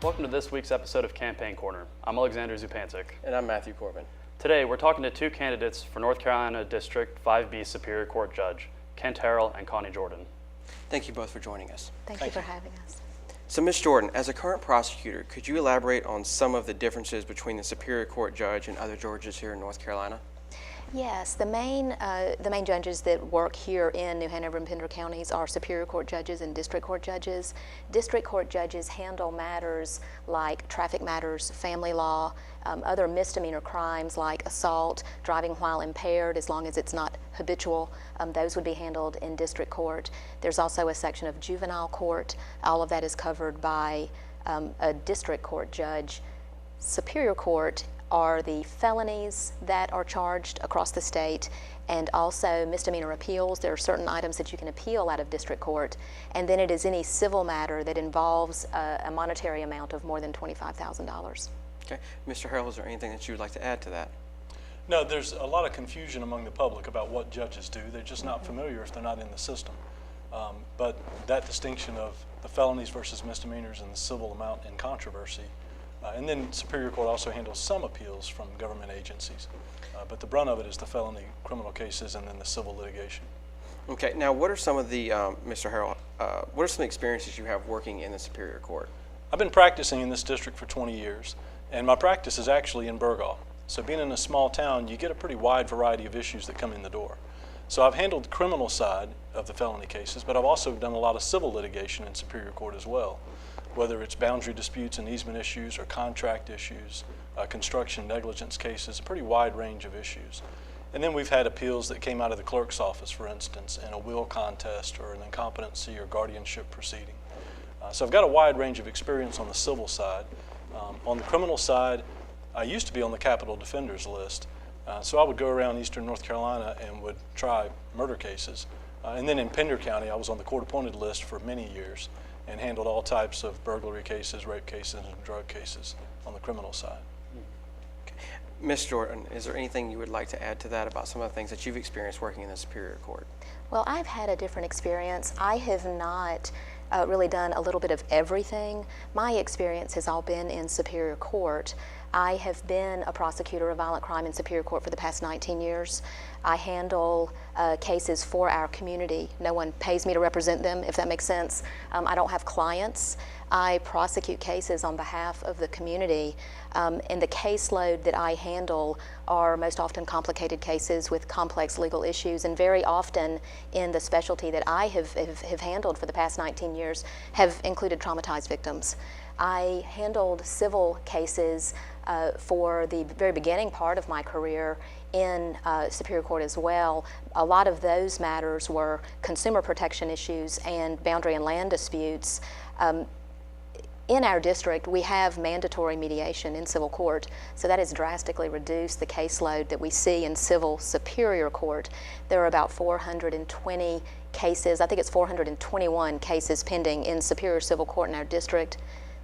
Welcome to this week's episode of Campaign Corner. I'm Alexander Zupancic. And I'm Matthew Corbin. Today, we're talking to two candidates for North Carolina District 5B Superior Court Judge, Kent Harrell and Connie Jordan. Thank you both for joining us. Thank you for having us. So, Ms. Jordan, as a current prosecutor, could you elaborate on some of the differences between the Superior Court judge and other judges here in North Carolina? Yes, the main judges that work here in New Hanover and Pender counties are Superior Court judges and District Court judges. District Court judges handle matters like traffic matters, family law, other misdemeanor crimes like assault, driving while impaired, as long as it's not habitual. Those would be handled in District Court. There's also a section of juvenile court. All of that is covered by a District Court judge. Superior Court are the felonies that are charged across the state, and also misdemeanor appeals. There are certain items that you can appeal out of district court, and then it is any civil matter that involves a monetary amount of more than $25,000. Okay. Mr. Harrell, is there anything that you would like to add to that? No, there's a lot of confusion among the public about what judges do. They're just not familiar if they're not in the system. But that distinction of the felonies versus misdemeanors and the civil amount in controversy. And then Superior Court also handles some appeals from government agencies. But the brunt of it is the felony criminal cases and then the civil litigation. Okay, now what are some of the, Mr. Harrell, what are some experiences you have working in the Superior Court? I've been practicing in this district for 20 years, and my practice is actually in Burgaw. So being in a small town, you get a pretty wide variety of issues that come in the door. So I've handled the criminal side of the felony cases, but I've also done a lot of civil litigation in Superior Court as well, whether it's boundary disputes and easement issues or contract issues, construction negligence cases, a pretty wide range of issues. And then we've had appeals that came out of the clerk's office, for instance, in a will contest or an incompetency or guardianship proceeding. So I've got a wide range of experience on the civil side. On the criminal side, I used to be on the capital defenders list. So I would go around eastern North Carolina and would try murder cases. And then in Pender County, I was on the court-appointed list for many years and handled all types of burglary cases, rape cases, and drug cases on the criminal side. Okay. Ms. Jordan, is there anything you would like to add to that about some of the things that you've experienced working in the Superior Court? Well, I've had a different experience. I have not really done a little bit of everything. My experience has all been in Superior Court. I have been a prosecutor of violent crime in Superior Court for the past 19 years. I handle cases for our community. No one pays me to represent them, if that makes sense. I don't have clients. I prosecute cases on behalf of the community, and the caseload that I handle are most often complicated cases with complex legal issues, and very often in the specialty that I have handled for the past 19 years have included traumatized victims. I handled civil cases for the very beginning part of my career in Superior Court as well. A lot of those matters were consumer protection issues and boundary and land disputes. In our district, we have mandatory mediation in civil court, so that has drastically reduced the caseload that we see in civil Superior Court. There are about 420 cases, I think it's 421 cases pending in Superior Civil Court in our district.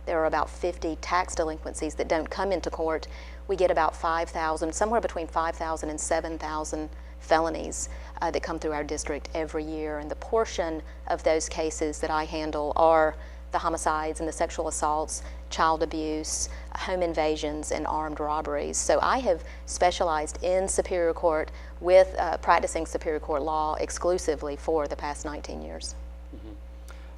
There are about 50 tax delinquencies that don't come into court. We get about 5,000, somewhere between 5,000 and 7,000 felonies that come through our district every year, and the portion of those cases that I handle are the homicides and the sexual assaults, child abuse, home invasions, and armed robberies. So I have specialized in Superior Court with practicing Superior Court law exclusively for the past 19 years.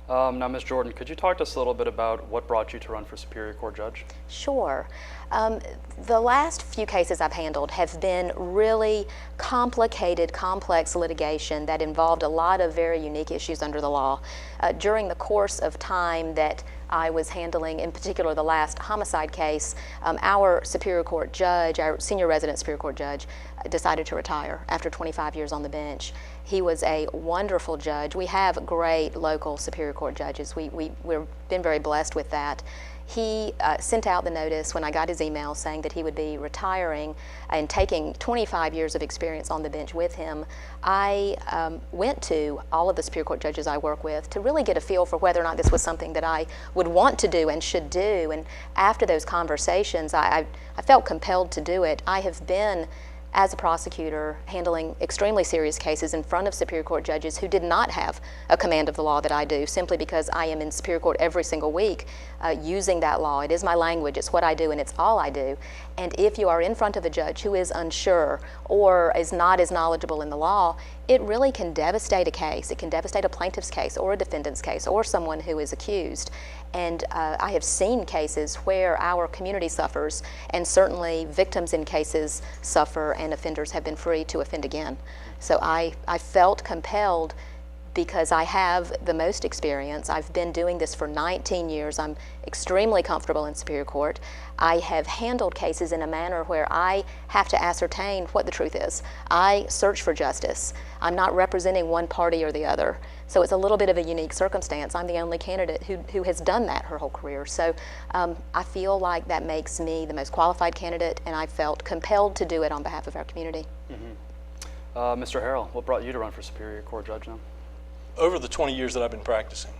Now, Ms. Jordan, could you talk to us a little bit about what brought you to run for Superior Court Judge? Sure. The last few cases I've handled have been really complicated, complex litigation that involved a lot of very unique issues under the law. During the course of time that I was handling, in particular the last homicide case, our Superior Court judge, our senior resident Superior Court judge, decided to retire after 25 years on the bench. He was a wonderful judge. We have great local Superior Court judges. We've been very blessed with that. He sent out the notice when I got his email saying that he would be retiring and taking 25 years of experience on the bench with him. I went to all of the Superior Court judges I work with to really get a feel for whether or not this was something that I would want to do and should do. And after those conversations, I felt compelled to do it. I have been as a prosecutor, handling extremely serious cases in front of Superior Court judges who did not have a command of the law that I do, simply because I am in Superior Court every single week using that law. It is my language, it's what I do, and it's all I do. And if you are in front of a judge who is unsure or is not as knowledgeable in the law, it really can devastate a case. It can devastate a plaintiff's case or a defendant's case or someone who is accused. And I have seen cases where our community suffers, and certainly victims in cases suffer, and offenders have been free to offend again. So I felt compelled, because I have the most experience. I've been doing this for 19 years. I'm extremely comfortable in Superior Court. I have handled cases in a manner where I have to ascertain what the truth is. I search for justice. I'm not representing one party or the other. So it's a little bit of a unique circumstance. I'm the only candidate who has done that her whole career. So I feel like that makes me the most qualified candidate, and I felt compelled to do it on behalf of our community. Mr. Harrell, what brought you to run for Superior Court Judge now? Over the 20 years that I've been practicing,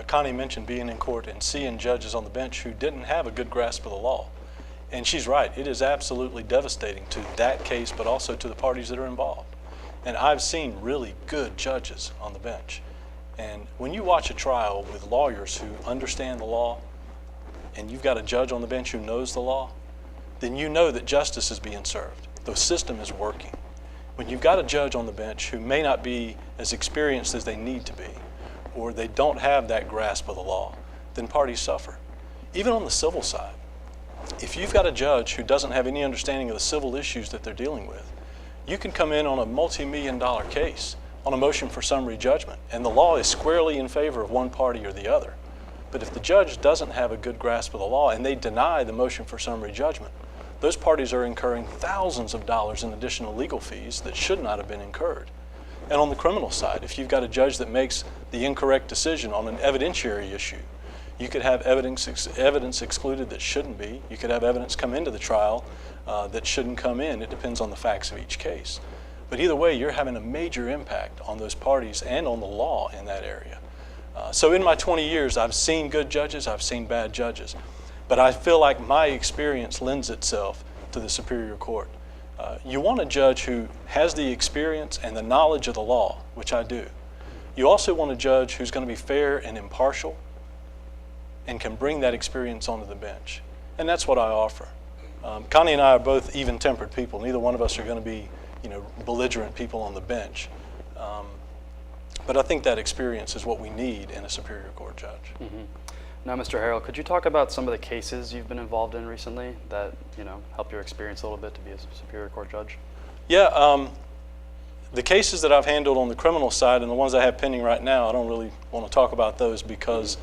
Connie mentioned being in court and seeing judges on the bench who didn't have a good grasp of the law. And she's right, it is absolutely devastating to that case, but also to the parties that are involved. And I've seen really good judges on the bench. And when you watch a trial with lawyers who understand the law, and you've got a judge on the bench who knows the law, then you know that justice is being served. The system is working. When you've got a judge on the bench who may not be as experienced as they need to be, or they don't have that grasp of the law, then parties suffer. Even on the civil side, if you've got a judge who doesn't have any understanding of the civil issues that they're dealing with, you can come in on a multi-million-dollar case on a motion for summary judgment, and the law is squarely in favor of one party or the other. But if the judge doesn't have a good grasp of the law and they deny the motion for summary judgment, those parties are incurring thousands of dollars in additional legal fees that should not have been incurred. And on the criminal side, if you've got a judge that makes the incorrect decision on an evidentiary issue, you could have evidence excluded that shouldn't be. You could have evidence come into the trial that shouldn't come in. It depends on the facts of each case. But either way, you're having a major impact on those parties and on the law in that area. So in my 20 years, I've seen good judges, I've seen bad judges. But I feel like my experience lends itself to the Superior Court. You want a judge who has the experience and the knowledge of the law, which I do. You also want a judge who's going to be fair and impartial and can bring that experience onto the bench. And that's what I offer. Connie and I are both even-tempered people. Neither one of us are going to be, belligerent people on the bench. But I think that experience is what we need in a Superior Court judge. Now, Mr. Harrell, could you talk about some of the cases you've been involved in recently that, helped your experience a little bit to be a Superior Court judge? Yeah, the cases that I've handled on the criminal side and the ones I have pending right now, I don't really want to talk about those because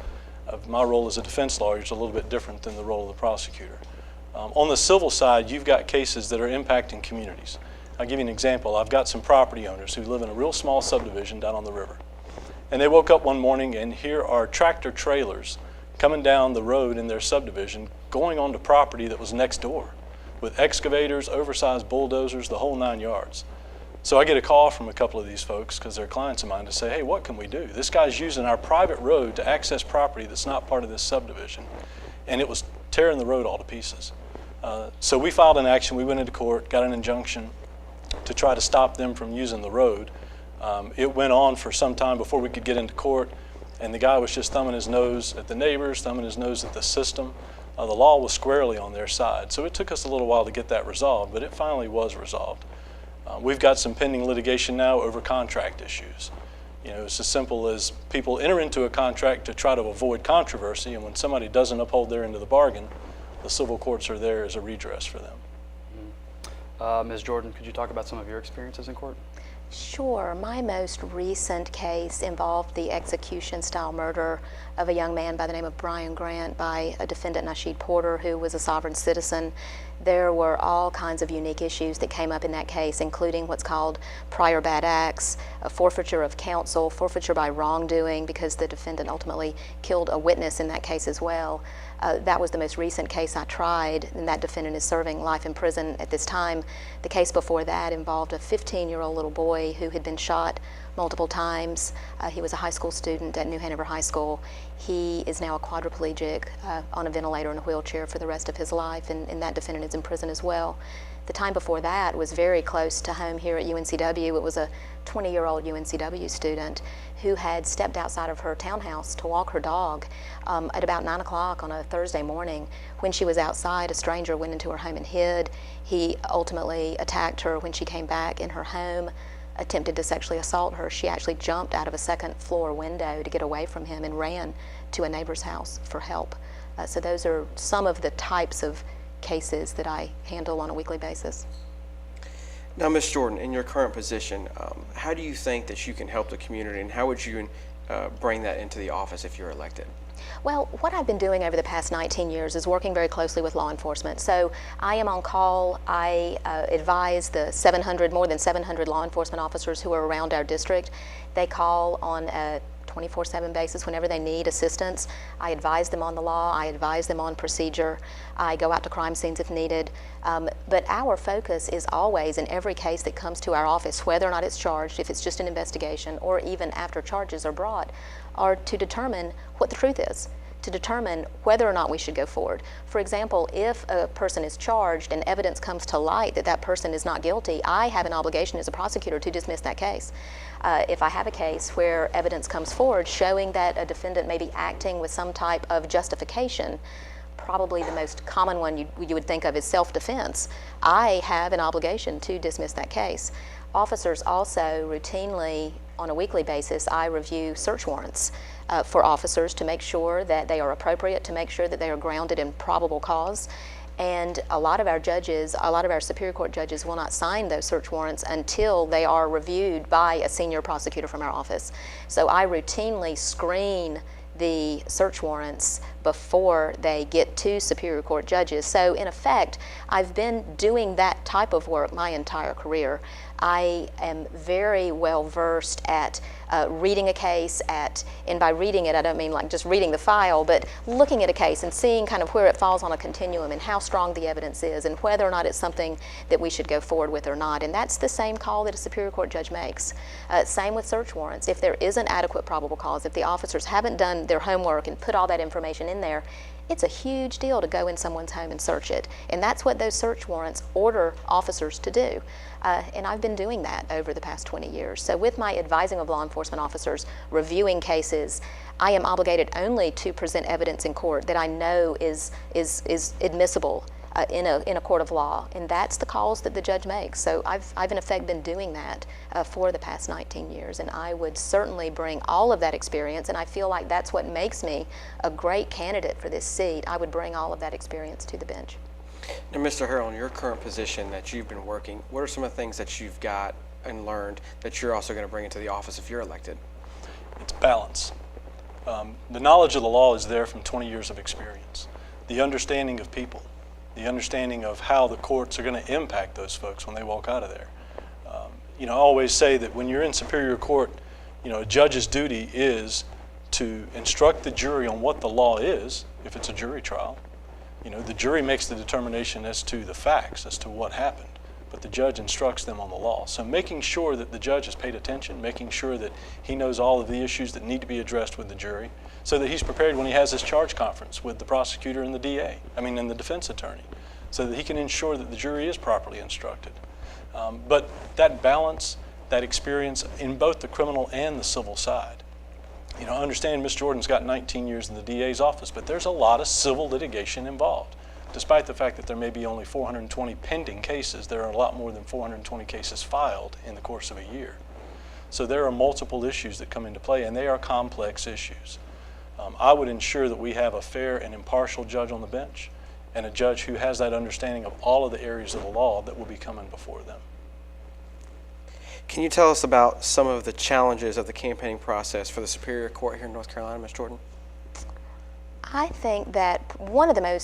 of my role as a defense lawyer is a little bit different than the role of the prosecutor. On the civil side, you've got cases that are impacting communities. I'll give you an example. I've got some property owners who live in a real small subdivision down on the river. And they woke up one morning and here are tractor trailers coming down the road in their subdivision, going onto property that was next door with excavators, oversized bulldozers, the whole 9 yards. So I get a call from a couple of these folks, because they're clients of mine, to say, hey, what can we do? This guy's using our private road to access property that's not part of this subdivision. And it was tearing the road all to pieces. So we filed an action, we went into court, got an injunction to try to stop them from using the road. It went on for some time before we could get into court. And the guy was just thumbing his nose at the neighbors, thumbing his nose at the system. The law was squarely on their side. So it took us a little while to get that resolved, but it finally was resolved. We've got some pending litigation now over contract issues. It's as simple as people enter into a contract to try to avoid controversy, and when somebody doesn't uphold their end of the bargain, the civil courts are there as a redress for them. Ms. Jordan, could you talk about some of your experiences in court? Sure. My most recent case involved the execution-style murder of a young man by the name of Brian Grant by a defendant, Nasheed Porter, who was a sovereign citizen. There were all kinds of unique issues that came up in that case, including what's called prior bad acts, a forfeiture of counsel, forfeiture by wrongdoing, because the defendant ultimately killed a witness in that case as well. That was the most recent case I tried, and that defendant is serving life in prison at this time. The case before that involved a 15-year-old little boy who had been shot multiple times. He was a high school student at New Hanover High School. He is now a quadriplegic on a ventilator in a wheelchair for the rest of his life, and that defendant is in prison as well. The time before that was very close to home here at UNCW. It was a 20-year-old UNCW student who had stepped outside of her townhouse to walk her dog at about 9 o'clock on a Thursday morning. When she was outside, a stranger went into her home and hid. He ultimately attacked her when she came back in her home, attempted to sexually assault her. She actually jumped out of a second floor window to get away from him and ran to a neighbor's house for help. So those are some of the types of cases that I handle on a weekly basis. Now, Ms. Jordan, in your current position, how do you think that you can help the community, and how would you bring that into the office if you're elected? Well, what I've been doing over the past 19 years is working very closely with law enforcement. So I am on call. I advise the more than 700 law enforcement officers who are around our district. They call on a 24/7 basis whenever they need assistance. I advise them on the law. I advise them on procedure. I go out to crime scenes if needed. But our focus is always, in every case that comes to our office, whether or not it's charged, if it's just an investigation, or even after charges are brought, are to determine what the truth is, to determine whether or not we should go forward. For example, if a person is charged and evidence comes to light that that person is not guilty, I have an obligation as a prosecutor to dismiss that case. If I have a case where evidence comes forward showing that a defendant may be acting with some type of justification, probably the most common one you would think of is self-defense, I have an obligation to dismiss that case. Officers also routinely, on a weekly basis, I review search warrants for officers to make sure that they are appropriate, to make sure that they are grounded in probable cause. And a lot of our judges, a lot of our Superior Court judges will not sign those search warrants until they are reviewed by a senior prosecutor from our office. So I routinely screen the search warrants before they get to Superior Court judges. So in effect, I've been doing that type of work my entire career. I am very well versed at reading a case, and by reading it I don't mean like just reading the file, but looking at a case and seeing kind of where it falls on a continuum and how strong the evidence is and whether or not it's something that we should go forward with or not. And that's the same call that a Superior Court judge makes. Same with search warrants. If there isn't adequate probable cause, if the officers haven't done their homework and put all that information in there, it's a huge deal to go in someone's home and search it. And that's what those search warrants order officers to do. And I've been doing that over the past 20 years. So with my advising of law enforcement officers, reviewing cases, I am obligated only to present evidence in court that I know is admissible in a court of law. And that's the calls that the judge makes. So I've in effect been doing that for the past 19 years. And I would certainly bring all of that experience, and I feel like that's what makes me a great candidate for this seat. I would bring all of that experience to the bench. Now, Mr. Harrell, in your current position that you've been working, what are some of the things that you've got and learned that you're also going to bring into the office if you're elected? It's balance. The knowledge of the law is there from 20 years of experience. The understanding of people, the understanding of how the courts are going to impact those folks when they walk out of there. I always say that when you're in Superior Court, a judge's duty is to instruct the jury on what the law is, if it's a jury trial. The jury makes the determination as to the facts, as to what happened, but the judge instructs them on the law. So making sure that the judge has paid attention, making sure that he knows all of the issues that need to be addressed with the jury, so that he's prepared when he has his charge conference with the prosecutor and and the defense attorney, so that he can ensure that the jury is properly instructed. But that balance, that experience in both the criminal and the civil side. I understand Ms. Jordan's got 19 years in the DA's office, but there's a lot of civil litigation involved. Despite the fact that there may be only 420 pending cases, there are a lot more than 420 cases filed in the course of a year. So there are multiple issues that come into play, and they are complex issues. I would ensure that we have a fair and impartial judge on the bench, and a judge who has that understanding of all of the areas of the law that will be coming before them. Can you tell us about some of the challenges of the campaigning process for the Superior Court here in North Carolina, Ms. Jordan? I think that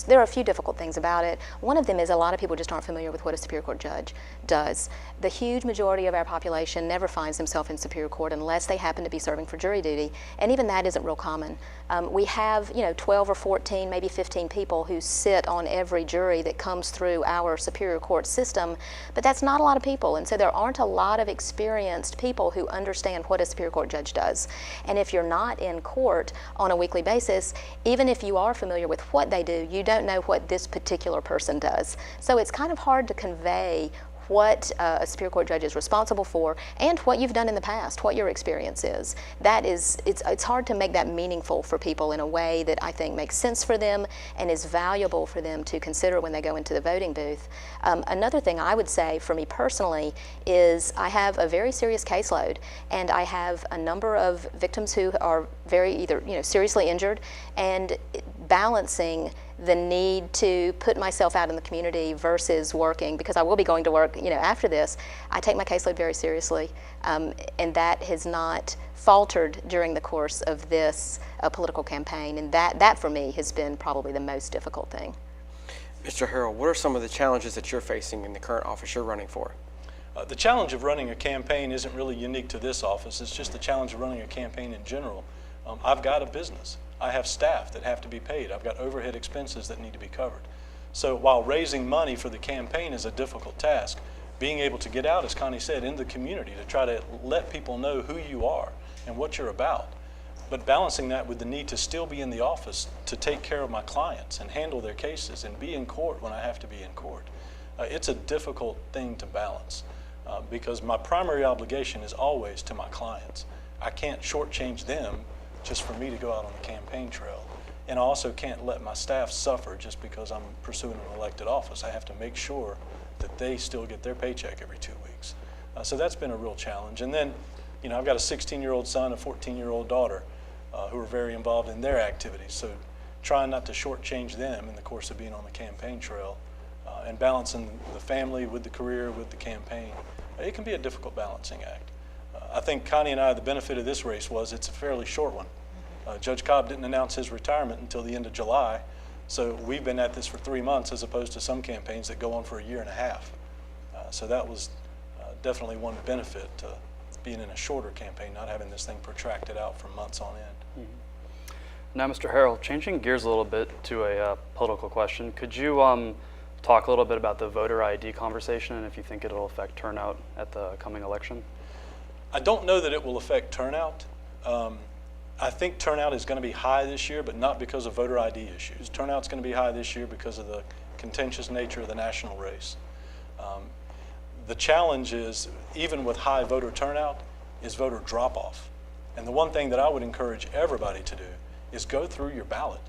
there are a few difficult things about it. One of them is a lot of people just aren't familiar with what a Superior Court judge does. The huge majority of our population never finds themselves in Superior Court unless they happen to be serving for jury duty, and even that isn't real common. We have, 12 or 14, maybe 15 people who sit on every jury that comes through our Superior Court system, but that's not a lot of people, and so there aren't a lot of experienced people who understand what a Superior Court judge does. And if you're not in court on a weekly basis, even if you are familiar with what they do, you don't know what this particular person does. So it's kind of hard to convey what a Superior Court judge is responsible for and what you've done in the past, what your experience is. It's hard to make that meaningful for people in a way that I think makes sense for them and is valuable for them to consider when they go into the voting booth. Another thing I would say for me personally is I have a very serious caseload, and I have a number of victims who are either seriously injured, and balancing the need to put myself out in the community versus working, because I will be going to work after this. I take my caseload very seriously, and that has not faltered during the course of this political campaign, and that for me has been probably the most difficult thing. Mr. Harrell, what are some of the challenges that you're facing in the current office you're running for? The challenge of running a campaign isn't really unique to this office. It's just the challenge of running a campaign in general. I've got a business. I have staff that have to be paid. I've got overhead expenses that need to be covered. So while raising money for the campaign is a difficult task, being able to get out, as Connie said, in the community to try to let people know who you are and what you're about, but balancing that with the need to still be in the office to take care of my clients and handle their cases and be in court when I have to be in court. It's a difficult thing to balance because my primary obligation is always to my clients. I can't shortchange them just for me to go out on the campaign trail. And I also can't let my staff suffer just because I'm pursuing an elected office. I have to make sure that they still get their paycheck every 2 weeks. So that's been a real challenge. And then, I've got a 16-year-old son, a 14-year-old daughter who are very involved in their activities. So trying not to shortchange them in the course of being on the campaign trail and balancing the family with the career, with the campaign, it can be a difficult balancing act. I think Connie and I, the benefit of this race was it's a fairly short one. Judge Cobb didn't announce his retirement until the end of July, so we've been at this for 3 months as opposed to some campaigns that go on for a year and a half. So that was definitely one benefit to being in a shorter campaign, not having this thing protracted out for months on end. Mm-hmm. Now, Mr. Harrell, changing gears a little bit to a political question, could you talk a little bit about the voter ID conversation and if you think it'll affect turnout at the coming election? I don't know that it will affect turnout. I think turnout is going to be high this year, but not because of voter ID issues. Turnout's going to be high this year because of the contentious nature of the national race. The challenge is, even with high voter turnout, is voter drop-off. And the one thing that I would encourage everybody to do is go through your ballot.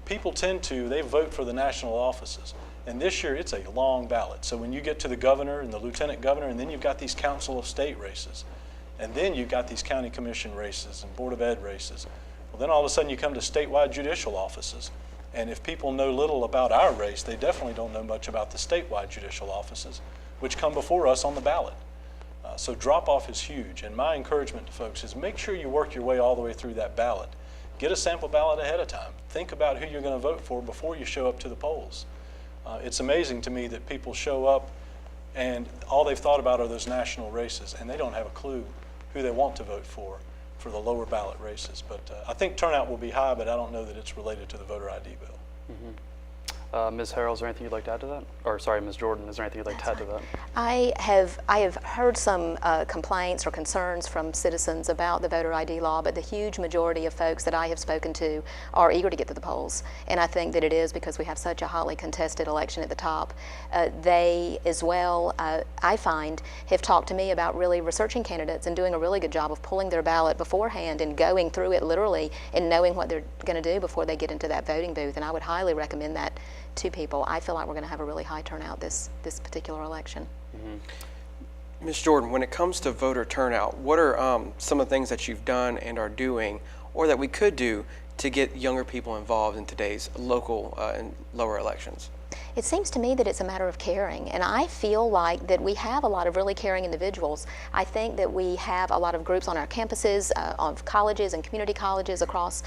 People they vote for the national offices. And this year, it's a long ballot. So when you get to the governor and the lieutenant governor, and then you've got these council of state races, and then you've got these county commission races and board of ed races, well, then all of a sudden you come to statewide judicial offices. And if people know little about our race, they definitely don't know much about the statewide judicial offices, which come before us on the ballot. So drop-off is huge. And my encouragement to folks is make sure you work your way all the way through that ballot. Get a sample ballot ahead of time. Think about who you're going to vote for before you show up to the polls. It's amazing to me that people show up and all they've thought about are those national races, and they don't have a clue who they want to vote for the lower ballot races. But I think turnout will be high, but I don't know that it's related to the voter ID bill. Mm-hmm. Ms. Harrell, is there anything you'd like to add to that? Or sorry, Ms. Jordan, is there anything you'd like to add to that? I have heard some complaints or concerns from citizens about the voter ID law, but the huge majority of folks that I have spoken to are eager to get to the polls. And I think that it is because we have such a hotly contested election at the top. They as well, I find, have talked to me about really researching candidates and doing a really good job of pulling their ballot beforehand and going through it literally and knowing what they're going to do before they get into that voting booth. And I would highly recommend that to people. I feel like we're going to have a really high turnout this particular election. Mm-hmm. Ms. Jordan, when it comes to voter turnout, what are some of the things that you've done and are doing, or that we could do, to get younger people involved in today's local and lower elections? It seems to me that it's a matter of caring, and I feel like that we have a lot of really caring individuals. I think that we have a lot of groups on our campuses, on colleges and community colleges across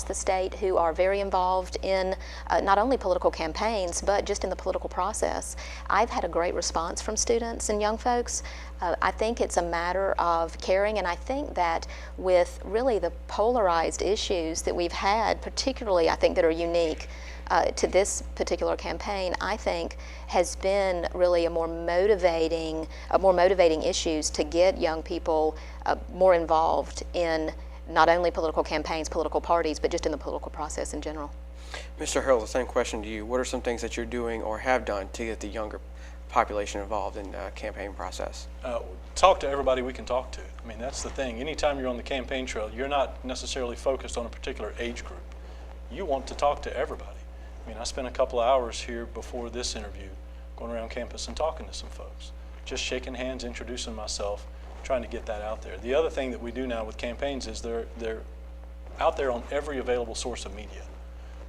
the state who are very involved in not only political campaigns, but just in the political process. I've had a great response from students and young folks. I think it's a matter of caring, and I think that with really the polarized issues that we've had, particularly I think that are unique to this particular campaign, I think has been really a more motivating issues to get young people more involved in not only political campaigns, political parties, but just in the political process in general. Mr. Harrell, the same question to you. What are some things that you're doing or have done to get the younger population involved in the campaign process? Talk to everybody we can talk to. I mean, that's the thing. Anytime you're on the campaign trail, you're not necessarily focused on a particular age group. You want to talk to everybody. I mean, I spent a couple of hours here before this interview going around campus and talking to some folks, just shaking hands, introducing myself, trying to get that out there. The other thing that we do now with campaigns is they're out there on every available source of media.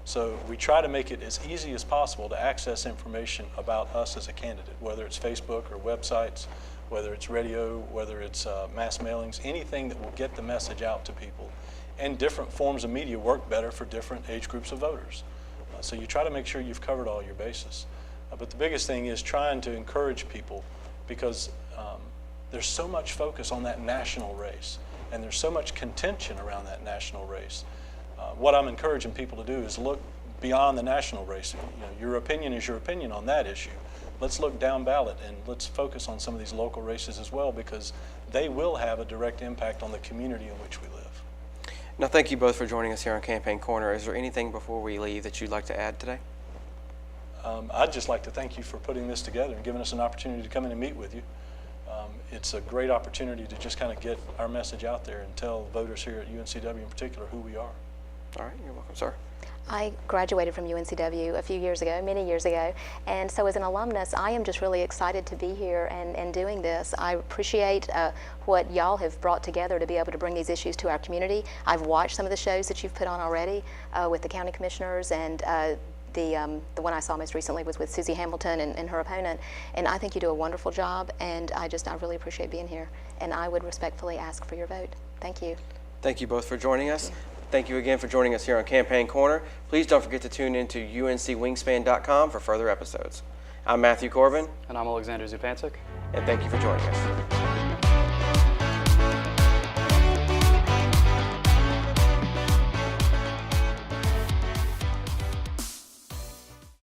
So we try to make it as easy as possible to access information about us as a candidate, whether it's Facebook or websites, whether it's radio, whether it's mass mailings, anything that will get the message out to people. And different forms of media work better for different age groups of voters. So you try to make sure you've covered all your bases. But the biggest thing is trying to encourage people, because there's so much focus on that national race, and there's so much contention around that national race. What I'm encouraging people to do is look beyond the national race. You know, your opinion is your opinion on that issue. Let's look down ballot and let's focus on some of these local races as well, because they will have a direct impact on the community in which we live. Now, thank you both for joining us here on Campaign Corner. Is there anything before we leave that you'd like to add today? I'd just like to thank you for putting this together and giving us an opportunity to come in and meet with you. It's a great opportunity to just kind of get our message out there and tell voters here at UNCW in particular who we are. All right, you're welcome, sir. I graduated from UNCW a few years ago, many years ago, and so as an alumnus, I am just really excited to be here and doing this. I appreciate what y'all have brought together to be able to bring these issues to our community. I've watched some of the shows that you've put on already with the county commissioners, and the one I saw most recently was with Susie Hamilton and her opponent, and I think you do a wonderful job, and I really appreciate being here, and I would respectfully ask for your vote. Thank you. Thank you both for joining us. Thank you again for joining us here on Campaign Corner. Please don't forget to tune in to uncwingspan.com for further episodes. I'm Matthew Corbin. And I'm Alexander Zupancic. And thank you for joining us.